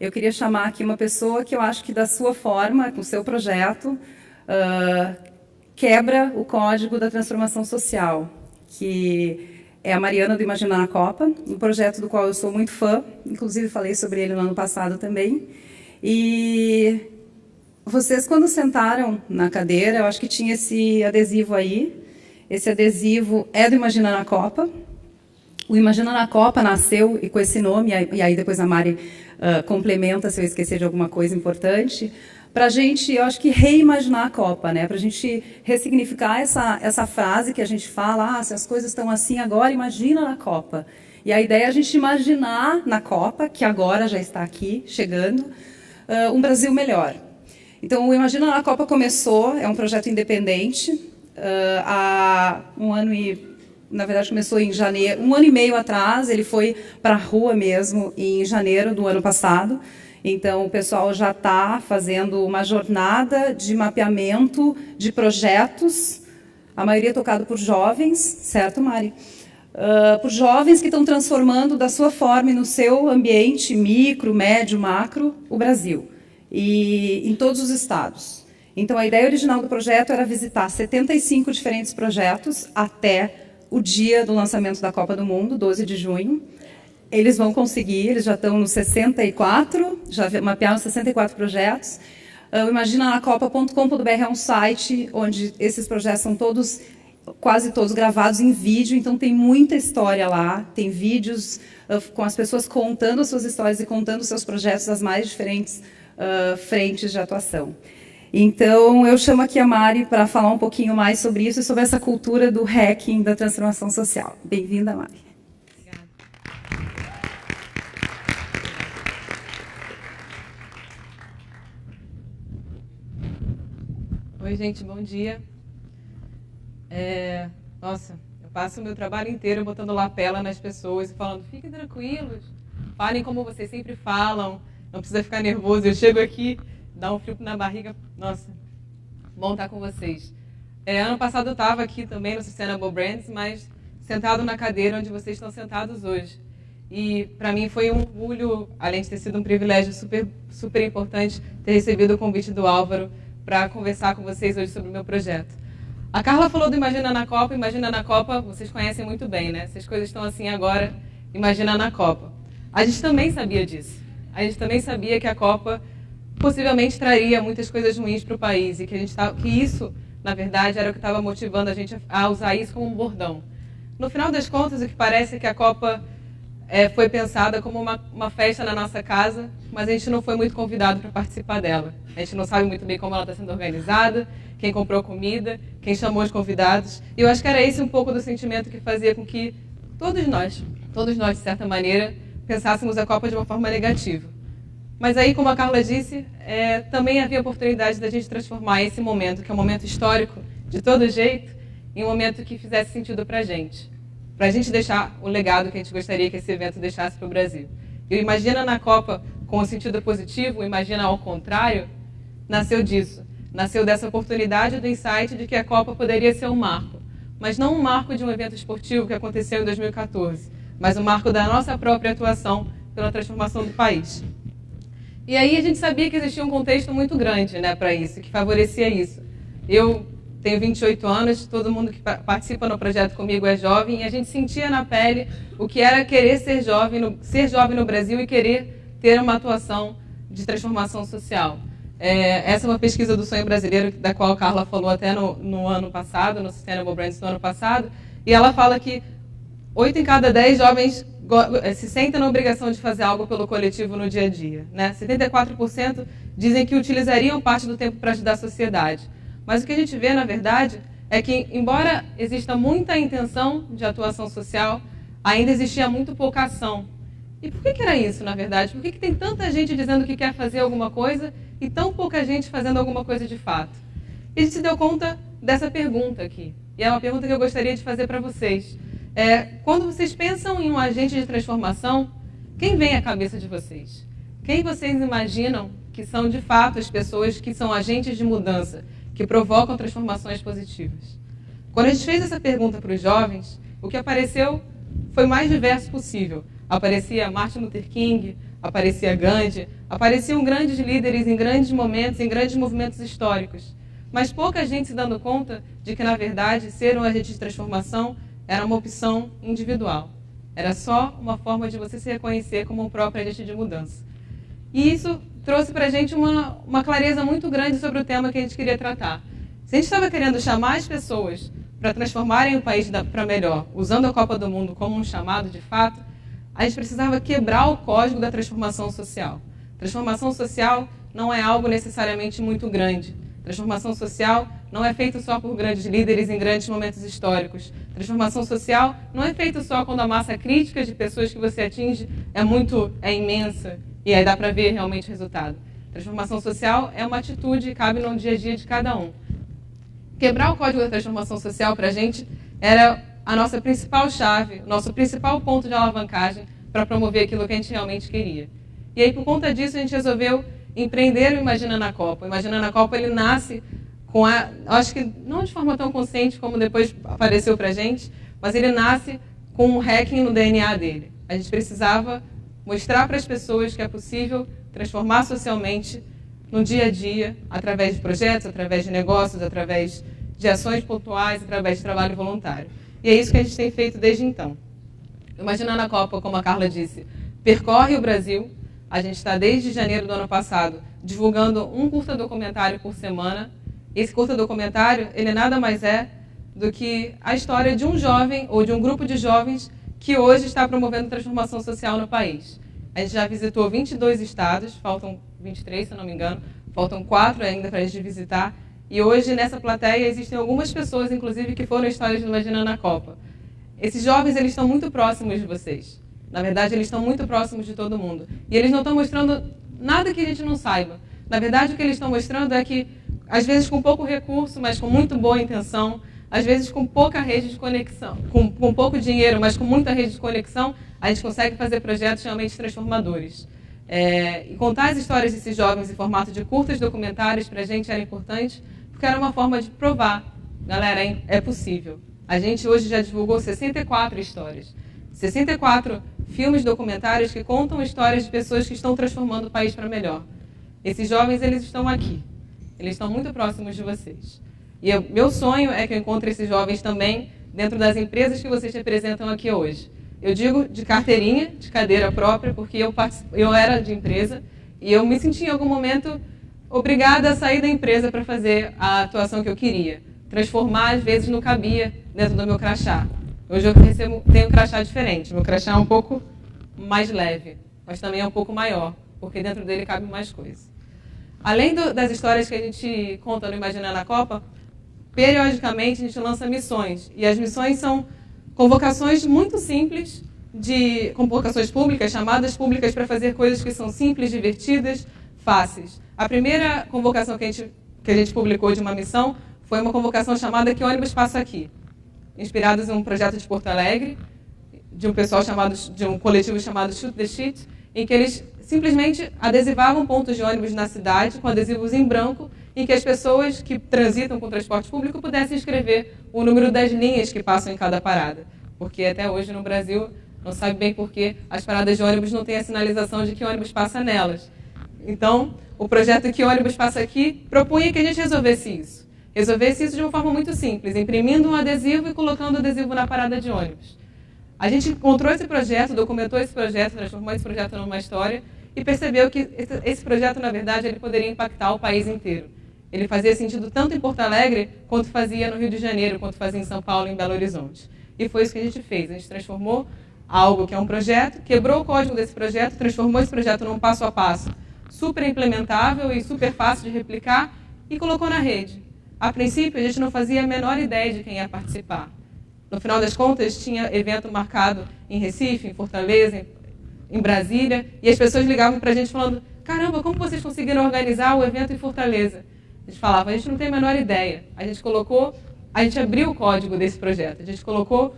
eu queria chamar aqui uma pessoa que eu acho que, da sua forma, com o seu projeto, quebra o código da transformação social, que é a Mariana do Imagina na Copa, um projeto do qual eu sou muito fã, inclusive falei sobre ele no ano passado também. E vocês, quando sentaram na cadeira, eu acho que tinha esse adesivo aí. Esse adesivo é do Imagina na Copa. O Imagina na Copa nasceu e com esse nome, e aí depois a Mari complementa se eu esquecer de alguma coisa importante, para a gente, eu acho que reimaginar a Copa, né? Para a gente ressignificar essa frase que a gente fala, se as coisas estão assim agora, imagina na Copa. E a ideia é a gente imaginar na Copa, que agora já está aqui, chegando, um Brasil melhor. Então, o Imagina na Copa começou, é um projeto independente, há um ano e... Na verdade, começou em janeiro, um ano e meio atrás, ele foi para a rua mesmo, em janeiro do ano passado. Então, o pessoal já está fazendo uma jornada de mapeamento de projetos, a maioria tocado por jovens, certo, Mari? Por jovens que estão transformando da sua forma e no seu ambiente micro, médio, macro, o Brasil, e em todos os estados. Então, a ideia original do projeto era visitar 75 diferentes projetos até o dia do lançamento da Copa do Mundo, 12 de junho. Eles vão conseguir, eles já estão nos 64, já mapearam 64 projetos. O imaginanacopa.com.br é um site onde esses projetos são todos, quase todos gravados em vídeo, então tem muita história lá, tem vídeos com as pessoas contando as suas histórias e contando os seus projetos das mais diferentes frentes de atuação. Então, eu chamo aqui a Mari para falar um pouquinho mais sobre isso e sobre essa cultura do hacking da transformação social. Bem-vinda, Mari. Oi, gente, bom dia. Nossa, eu passo o meu trabalho inteiro botando lapela nas pessoas e falando, fiquem tranquilos, falem como vocês sempre falam, não precisa ficar nervoso. Eu chego aqui, dá um frio na barriga, nossa, bom estar com vocês. Ano passado eu estava aqui também no Sustainable Brands, mas sentado na cadeira onde vocês estão sentados hoje. E para mim foi um orgulho, além de ter sido um privilégio super importante, ter recebido o convite do Álvaro para conversar com vocês hoje sobre o meu projeto. A Carla falou do Imagina na Copa, vocês conhecem muito bem, né? Se as coisas estão assim agora, Imagina na Copa. A gente também sabia disso. A gente também sabia que a Copa possivelmente traria muitas coisas ruins para o país e que isso, na verdade, era o que estava motivando a gente a usar isso como um bordão. No final das contas, o que parece é que a Copa foi pensada como uma festa na nossa casa, mas a gente não foi muito convidado para participar dela. A gente não sabe muito bem como ela está sendo organizada, quem comprou comida, quem chamou os convidados. E eu acho que era esse um pouco do sentimento que fazia com que todos nós, de certa maneira, pensássemos a Copa de uma forma negativa. Mas aí, como a Carla disse, também havia oportunidade da gente transformar esse momento, que é um momento histórico, de todo jeito, em um momento que fizesse sentido para a gente deixar o legado que a gente gostaria que esse evento deixasse para o Brasil. E o Imagina na Copa, com o sentido positivo, o Imagina ao contrário, nasceu disso. Nasceu dessa oportunidade do insight de que a Copa poderia ser um marco, mas não um marco de um evento esportivo que aconteceu em 2014, mas um marco da nossa própria atuação pela transformação do país. E aí a gente sabia que existia um contexto muito grande, né, para isso, que favorecia isso. Eu tenho 28 anos, todo mundo que participa no projeto comigo é jovem, e a gente sentia na pele o que era querer ser jovem no Brasil e querer ter uma atuação de transformação social. Essa é uma pesquisa do Sonho Brasileiro, da qual a Carla falou até no ano passado, no Sustainable Brands do ano passado, e ela fala que 8 em cada 10 jovens se sentem na obrigação de fazer algo pelo coletivo no dia a dia, né? 74% dizem que utilizariam parte do tempo para ajudar a sociedade. Mas o que a gente vê, na verdade, é que, embora exista muita intenção de atuação social, ainda existia muito pouca ação. E por que era isso, na verdade? Por que tem tanta gente dizendo que quer fazer alguma coisa e tão pouca gente fazendo alguma coisa de fato? E a gente se deu conta dessa pergunta aqui. E é uma pergunta que eu gostaria de fazer para vocês. Quando vocês pensam em um agente de transformação, quem vem à cabeça de vocês? Quem vocês imaginam que são, de fato, as pessoas que são agentes de mudança, que provocam transformações positivas? Quando a gente fez essa pergunta para os jovens, o que apareceu foi o mais diverso possível. Aparecia Martin Luther King, aparecia Gandhi, apareciam grandes líderes em grandes momentos, em grandes movimentos históricos. Mas pouca gente se dando conta de que, na verdade, ser um agente de transformação era uma opção individual. Era só uma forma de você se reconhecer como um próprio agente de mudança. E isso trouxe para a gente uma clareza muito grande sobre o tema que a gente queria tratar. Se a gente estava querendo chamar as pessoas para transformarem o país para melhor, usando a Copa do Mundo como um chamado de fato, a gente precisava quebrar o código da transformação social. Transformação social não é algo necessariamente muito grande. Transformação social não é feito só por grandes líderes em grandes momentos históricos. Transformação social não é feito só quando a massa crítica de pessoas que você atinge é imensa e aí dá para ver realmente o resultado. Transformação social é uma atitude que cabe no dia a dia de cada um. Quebrar o código da transformação social para a gente era a nossa principal chave, o nosso principal ponto de alavancagem para promover aquilo que a gente realmente queria. E aí, por conta disso, a gente resolveu empreender o Imaginando a Copa. O Imaginando a Copa, ele nasce com acho que não de forma tão consciente como depois apareceu para a gente, mas ele nasce com um hacking no DNA dele. A gente precisava mostrar para as pessoas que é possível transformar socialmente no dia a dia, através de projetos, através de negócios, através de ações pontuais, através de trabalho voluntário. E é isso que a gente tem feito desde então. Imaginando a Copa, como a Carla disse, percorre o Brasil. A gente está desde janeiro do ano passado divulgando um curta-documentário por semana. Esse curta-documentário, ele nada mais é do que a história de um jovem ou de um grupo de jovens que hoje está promovendo transformação social no país. A gente já visitou 22 estados, faltam 23, se eu não me engano, faltam 4 ainda para a gente visitar. E hoje, nessa plateia, existem algumas pessoas, inclusive, que foram histórias do Imaginando a Copa. Esses jovens, eles estão muito próximos de vocês. Na verdade, eles estão muito próximos de todo mundo. E eles não estão mostrando nada que a gente não saiba. Na verdade, o que eles estão mostrando é que, às vezes com pouco recurso, mas com muito boa intenção, às vezes com pouca rede de conexão, com pouco dinheiro, mas com muita rede de conexão, a gente consegue fazer projetos realmente transformadores. E contar as histórias desses jovens em formato de curtas documentários para a gente era importante, porque era uma forma de provar, galera, é possível. A gente hoje já divulgou 64 histórias, 64 filmes documentários que contam histórias de pessoas que estão transformando o país para melhor. Esses jovens, eles estão aqui, eles estão muito próximos de vocês. E meu sonho é que eu encontre esses jovens também dentro das empresas que vocês representam aqui hoje. Eu digo de carteirinha, de cadeira própria, porque eu era de empresa e eu me senti em algum momento obrigada a sair da empresa para fazer a atuação que eu queria. Transformar, às vezes, não cabia dentro do meu crachá. Hoje eu tenho um crachá diferente. Meu crachá é um pouco mais leve, mas também é um pouco maior, porque dentro dele cabe mais coisa. Além das histórias que a gente conta no Imaginando a Copa, periodicamente a gente lança missões. E as missões são convocações muito simples, de convocações públicas, chamadas públicas para fazer coisas que são simples, divertidas, fáceis. A primeira convocação que a gente publicou de uma missão foi uma convocação chamada Que Ônibus Passa Aqui, inspirados em um projeto de Porto Alegre, de um coletivo chamado Shoot the Shit, em que eles simplesmente adesivavam pontos de ônibus na cidade com adesivos em branco, em que as pessoas que transitam com o transporte público pudessem escrever o número das linhas que passam em cada parada. Porque até hoje no Brasil, não sabe bem por que as paradas de ônibus não têm a sinalização de que ônibus passa nelas. Então, o projeto Que Ônibus Passa Aqui propunha que a gente resolvesse isso. Resolvesse isso de uma forma muito simples, imprimindo um adesivo e colocando o adesivo na parada de ônibus. A gente encontrou esse projeto, documentou esse projeto, transformou esse projeto numa história e percebeu que esse projeto, na verdade, ele poderia impactar o país inteiro. Ele fazia sentido tanto em Porto Alegre, quanto fazia no Rio de Janeiro, quanto fazia em São Paulo e em Belo Horizonte. E foi isso que a gente fez. A gente transformou algo que é um projeto, quebrou o código desse projeto, transformou esse projeto num passo a passo super implementável e super fácil de replicar e colocou na rede. A princípio, a gente não fazia a menor ideia de quem ia participar. No final das contas, tinha evento marcado em Recife, em Fortaleza, em Brasília, e as pessoas ligavam para a gente falando: caramba, como vocês conseguiram organizar o evento em Fortaleza? A gente falava: a gente não tem a menor ideia. A gente abriu o código desse projeto, a gente colocou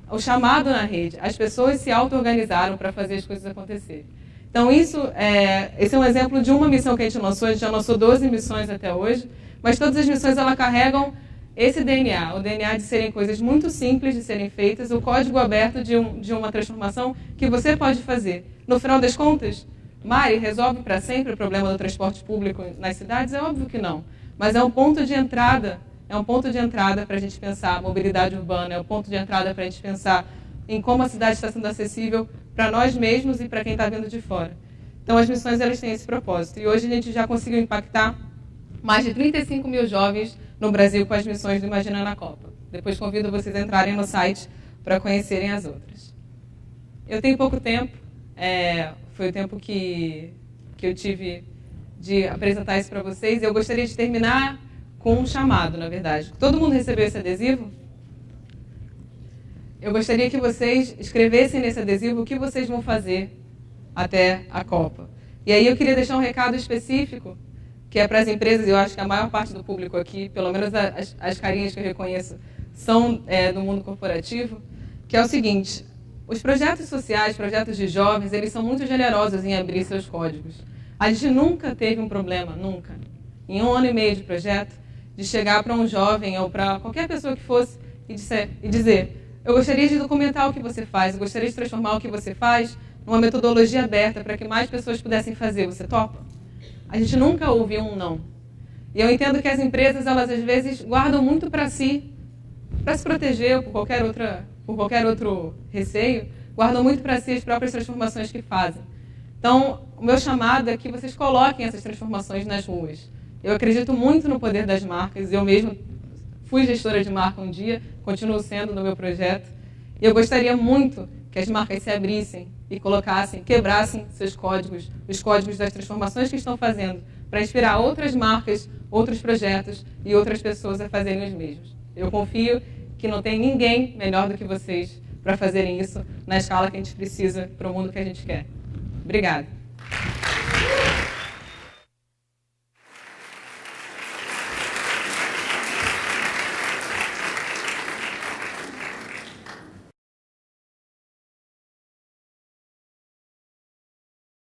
o chamado na rede. As pessoas se auto-organizaram para fazer as coisas acontecerem. Então, esse é um exemplo de uma missão que a gente lançou. Já lançou 12 missões até hoje, mas todas as missões elas carregam esse DNA, o DNA de serem coisas muito simples de serem feitas, o código aberto de uma transformação que você pode fazer. No final das contas, Mari, resolve para sempre o problema do transporte público nas cidades? É óbvio que não. Mas é um ponto de entrada, para a gente pensar a mobilidade urbana, é um ponto de entrada para a gente pensar em como a cidade está sendo acessível para nós mesmos e para quem está vindo de fora. Então, as missões elas têm esse propósito. E hoje a gente já conseguiu impactar mais de 35 mil jovens no Brasil com as missões do Imagina na Copa. Depois convido vocês a entrarem no site para conhecerem as outras. Eu tenho pouco tempo, foi o tempo que eu tive de apresentar isso para vocês. Eu gostaria de terminar com um chamado, na verdade. Todo mundo recebeu esse adesivo? Eu gostaria que vocês escrevessem nesse adesivo o que vocês vão fazer até a Copa. E aí eu queria deixar um recado específico, que é para as empresas. Eu acho que a maior parte do público aqui, pelo menos as carinhas que eu reconheço, são do mundo corporativo, que é o seguinte: os projetos sociais, projetos de jovens, eles são muito generosos em abrir seus códigos. A gente nunca teve um problema, nunca, em 1 ano e meio de projeto, de chegar para um jovem ou para qualquer pessoa que fosse e dizer: eu gostaria de documentar o que você faz, eu gostaria de transformar o que você faz numa metodologia aberta para que mais pessoas pudessem fazer. Você topa? A gente nunca ouviu um não. E eu entendo que as empresas, elas às vezes guardam muito para si, para se proteger ou por qualquer outro receio, guardam muito para si as próprias transformações que fazem. Então, o meu chamado é que vocês coloquem essas transformações nas ruas. Eu acredito muito no poder das marcas. Eu mesmo fui gestora de marca um dia, continuo sendo no meu projeto. E eu gostaria muito que as marcas se abrissem e colocassem, quebrassem seus códigos, os códigos das transformações que estão fazendo, para inspirar outras marcas, outros projetos e outras pessoas a fazerem os mesmos. Eu confio que não tem ninguém melhor do que vocês para fazerem isso na escala que a gente precisa para o mundo que a gente quer. Obrigada.